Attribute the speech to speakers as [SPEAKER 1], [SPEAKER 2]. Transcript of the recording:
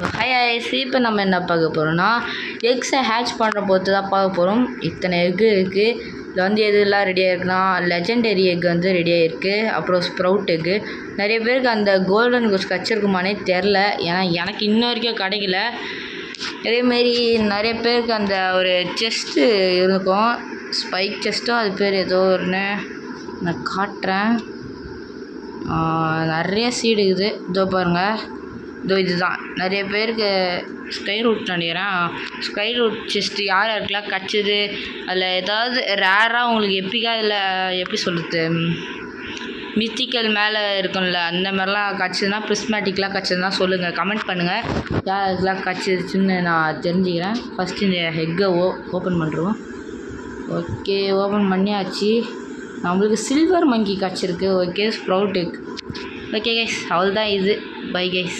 [SPEAKER 1] Hi ice, இப்போ நம்ம என்ன பார்க்க போகிறோம்னா எக்ஸை ஹேட்ச் பண்ணுற பொறுத்து தான் பார்க்க போகிறோம். இத்தனை எக்கு இருக்குது. இதில் வந்து எதுலாம் ரெடியாக இருக்குன்னா லெஜெண்டரி எக் வந்து ரெடியாக இருக்குது. அப்புறம் ஸ்ப்ரவுட் எக்கு. நிறைய பேருக்கு அந்த கோல்டன் கோஸ் கிடச்சிருக்குமானே தெரில, ஏன்னா எனக்கு இன்ன வரைக்கும் கிடைக்கல. அதேமாரி நிறைய பேருக்கு அந்த ஒரு செஸ்ட்டு இருக்கும், ஸ்பைக் செஸ்ட்டும், அது பேர் ஏதோ ஒன்று நான் காட்டுறேன். நிறைய சீடு இருக்குது. இதோ பாருங்கள், இதோ இதுதான் நிறைய பேருக்கு ஸ்கை ரூட் நினைக்கிறேன். ஸ்கை ரூட் செஸ்ட்டு யார் யாருக்கெல்லாம் கிடச்சிது, அதில் ஏதாவது ரேராக உங்களுக்கு எப்பிக்காக இல்லை எப்படி சொல்கிறது, மித்திக்கல் மேலே இருக்கும்ல, அந்த மாதிரிலாம் கிடச்சிதுன்னா ப்ரிஸ்மேட்டிக்லாம் கிடச்சிதுன்னா சொல்லுங்கள், கமெண்ட் பண்ணுங்கள். யாருக்கெல்லாம் கிடச்சிருச்சுன்னு நான் தெரிஞ்சுக்கிறேன். ஃபஸ்ட்டு இந்த ஹெக்கை ஓப்பன் பண்ணுறோம். ஓகே, ஓப்பன் பண்ணியாச்சு. நம்மளுக்கு சில்வர் மங்கி கிடச்சிருக்கு. Okay, sprout egg. Okay guys, அவ்வளோதான் இது. Bye guys.